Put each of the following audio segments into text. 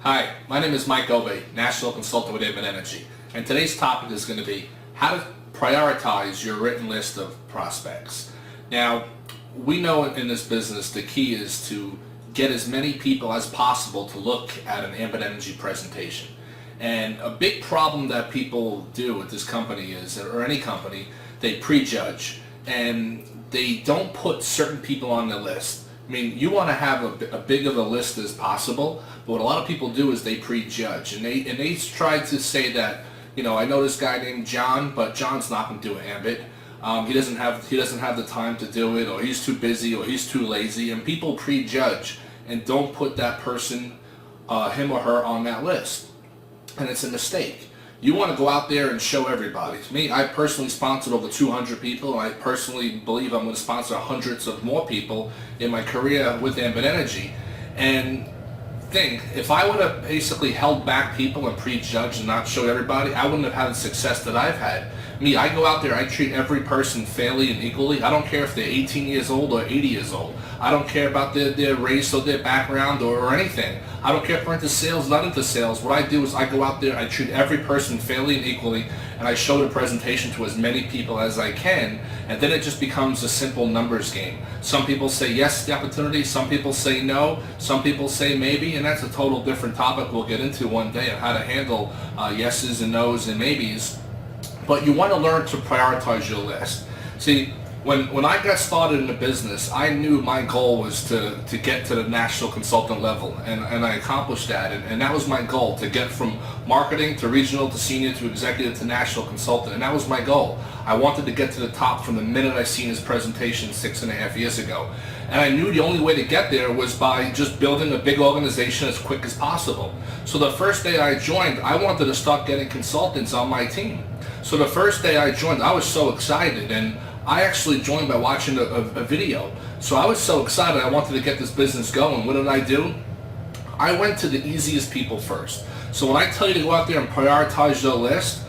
Hi, my name is Mike Obay, National Consultant with Ambit Energy, and today's topic is going to be how to prioritize your written list of prospects. Now, we know in this business the key is to get as many people as possible to look at an Ambit Energy presentation. And a big problem that people do with this company is, or any company, they prejudge and they don't put certain people on the list. I mean, you want to have a big of a list as possible, but what a lot of people do is they prejudge, and they try to say that, you know, I know this guy named John, but John's not going to do Ambit. He doesn't have the time to do it, or he's too busy, or he's too lazy, and people prejudge and don't put that person, him or her, on that list, and it's a mistake. You want to go out there and show everybody. Me, I personally sponsored over 200 people, and I personally believe I'm going to sponsor hundreds of more people in my career with Ambit Energy. And think, if I would have basically held back people and prejudged and not showed everybody, I wouldn't have had the success that I've had. Me, I go out there, I treat every person fairly and equally. I don't care if they're 18 years old or 80 years old. I don't care about their race or their background or anything. I don't care if they're into sales, not into sales. What I do is I go out there, I treat every person fairly and equally, and I show the presentation to as many people as I can, and then it just becomes a simple numbers game. Some people say yes to the opportunity, some people say no, some people say maybe, and that's a total different topic we'll get into one day on how to handle yeses and nos and maybes. But you want to learn to prioritize your list. See, when I got started in the business, I knew my goal was to get to the national consultant level, and I accomplished that, and that was my goal, to get from marketing to regional to senior to executive to national consultant, and that was my goal. I wanted to get to the top from the minute I seen his presentation 6.5 years ago, and I knew the only way to get there was by just building a big organization as quick as possible. So the first day I joined, I wanted to start getting consultants on my team. So the first day I joined, I was so excited, and I actually joined by watching a video. So I was so excited, I wanted to get this business going. What did I do? I went to the easiest people first. So when I tell you to go out there and prioritize your list,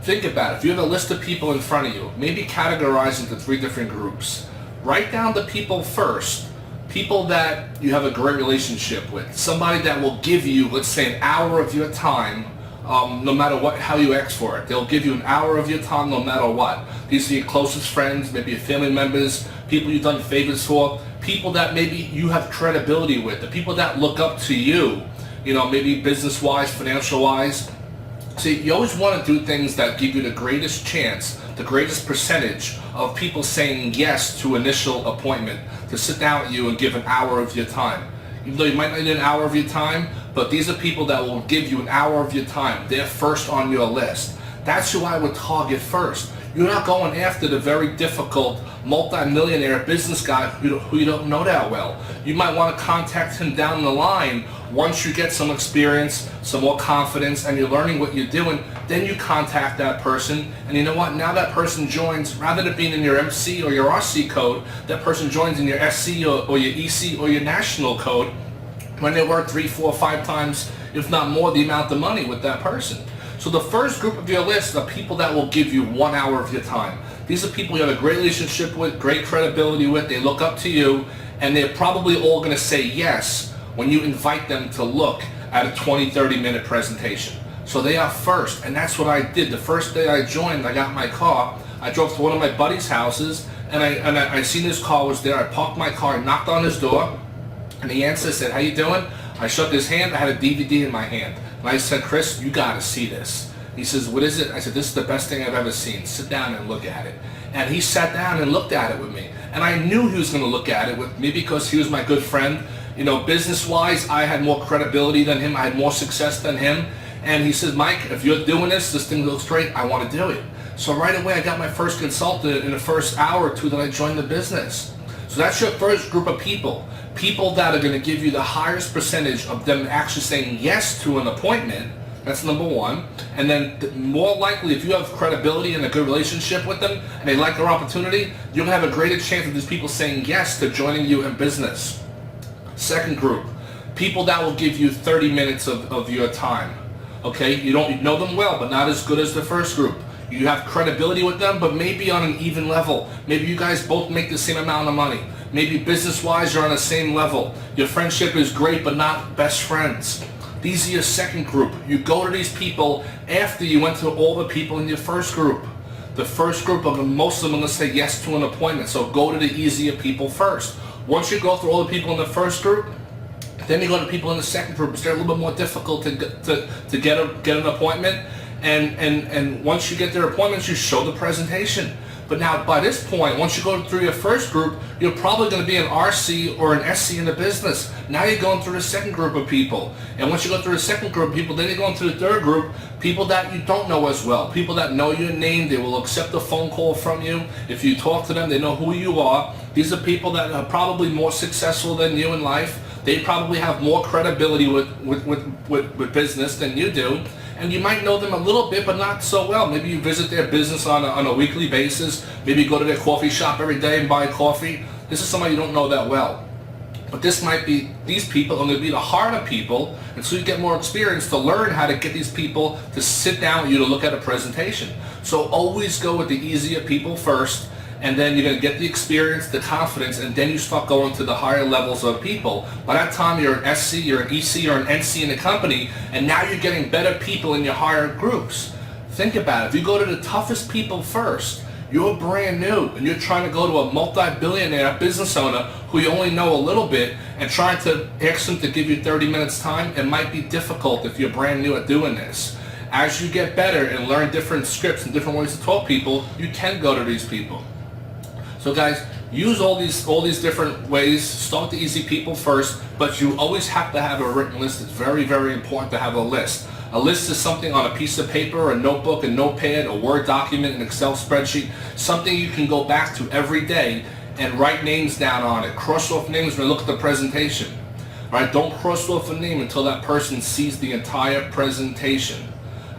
think about it. If you have a list of people in front of you, maybe categorize into 3 different groups. Write down the people first. People that you have a great relationship with. Somebody that will give you, let's say, an hour of your time, no matter how you ask for it. They'll give you an hour of your time no matter what. These are your closest friends, maybe your family members, people you've done favors for, people that maybe you have credibility with, the people that look up to you, you know, maybe business-wise, financial-wise. See, you always want to do things that give you the greatest chance, the greatest percentage of people saying yes to initial appointment, to sit down with you and give an hour of your time. Even though you might not need an hour of your time, but these are people that will give you an hour of your time. They're first on your list. That's who I would target first. You're not going after the very difficult multi-millionaire business guy who you don't know that well. You might want to contact him down the line once you get some experience, some more confidence, and you're learning what you're doing. Then you contact that person, and you know what? Now that person joins, rather than being in your MC or your RC code, that person joins in your SC or your EC or your national code when they work 3, 4, 5 times, if not more, the amount of money with that person. So the first group of your list are people that will give you 1 hour of your time. These are people you have a great relationship with, great credibility with, they look up to you, and they're probably all going to say yes when you invite them to look at a 20, 30-minute presentation. So they are first, and that's what I did. The first day I joined, I got in my car, I drove to one of my buddy's houses, and I seen his car was there. I parked my car, knocked on his door, and he answered, said, "How you doing?" I shook his hand, I had a DVD in my hand. And I said, "Chris, you gotta see this." He says, "What is it?" I said, "This is the best thing I've ever seen. Sit down and look at it." And he sat down and looked at it with me. And I knew he was gonna look at it with me because he was my good friend. You know, business-wise, I had more credibility than him. I had more success than him. And he says, "Mike, if you're doing this thing looks great, I wanna do it." So right away, I got my first consultant in the first hour or 2 that I joined the business. So that's your first group of people. People that are going to give you the highest percentage of them actually saying yes to an appointment. That's number 1. And then more likely, if you have credibility and a good relationship with them and they like their opportunity, you're going to have a greater chance of these people saying yes to joining you in business. Second group, people that will give you 30 minutes of your time. Okay, you don't know them well, but not as good as the first group. You have credibility with them, but maybe on an even level. Maybe you guys both make the same amount of money. Maybe business-wise, you're on the same level. Your friendship is great, but not best friends. These are your second group. You go to these people after you went to all the people in your first group. The first group, most of them are going to say yes to an appointment, so go to the easier people first. Once you go through all the people in the first group, then you go to people in the second group. It's a little bit more difficult to get an appointment. And once you get their appointments, you show the presentation. But now by this point, once you go through your first group, you're probably going to be an RC or an SC in the business. Now you're going through the second group of people. And once you go through the second group of people, then you're going through the third group, people that you don't know as well. People that know your name, they will accept a phone call from you. If you talk to them, they know who you are. These are people that are probably more successful than you in life. They probably have more credibility with business than you do. And you might know them a little bit, but not so well. Maybe you visit their business on a weekly basis. Maybe you go to their coffee shop every day and buy coffee. This is somebody you don't know that well. But these people are going to be the harder people, and so you get more experience to learn how to get these people to sit down with you to look at a presentation. So always go with the easier people first, and then you're going to get the experience, the confidence, and then you start going to the higher levels of people. By that time, you're an SC, you're an EC, you're an NC in the company, and now you're getting better people in your higher groups. Think about it. If you go to the toughest people first, you're brand new, and you're trying to go to a multi-billionaire business owner who you only know a little bit, and trying to ask them to give you 30 minutes time, it might be difficult if you're brand new at doing this. As you get better and learn different scripts and different ways to talk to people, you can go to these people. So guys, use all these different ways. Start the easy people first, but you always have to have a written list. It's very, very important to have a list. A list is something on a piece of paper, a notebook, a notepad, a Word document, an Excel spreadsheet, something you can go back to every day and write names down on it. Cross off names when you look at the presentation. All right, don't cross off a name until that person sees the entire presentation.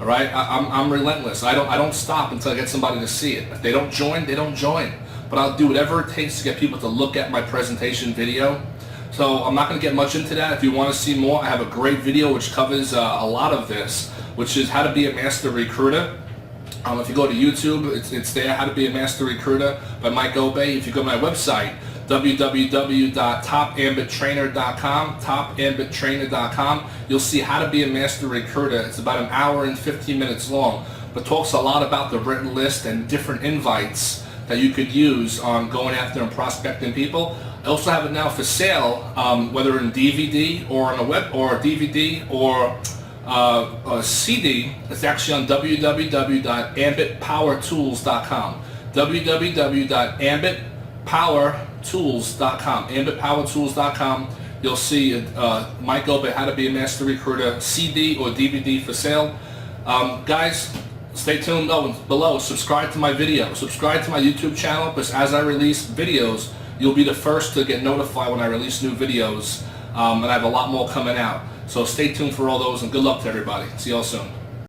All right, I'm relentless. I don't stop until I get somebody to see it. If they don't join, they don't join. But I'll do whatever it takes to get people to look at my presentation video. So I'm not going to get much into that. If you want to see more, I have a great video which covers a lot of this, which is how to be a master recruiter. If you go to YouTube, it's there, How to Be a Master Recruiter by Mike Obay. If you go to my website, www.topambittrainer.com, topambittrainer.com, you'll see How to Be a Master Recruiter. It's about an hour and 15 minutes long, but talks a lot about the written list and different invites that you could use on going after and prospecting people. I also have it now for sale, whether in DVD or on a web or a DVD or a CD. It's actually on www.ambitpowertools.com. www.ambitpowertools.com. ambitpowertools.com. You'll see Mike Obay, How to Be a Master Recruiter, CD or DVD for sale. Guys, stay tuned below. Subscribe to my video. Subscribe to my YouTube channel, because as I release videos, you'll be the first to get notified when I release new videos. And I have a lot more coming out. So stay tuned for all those, and good luck to everybody. See you all soon.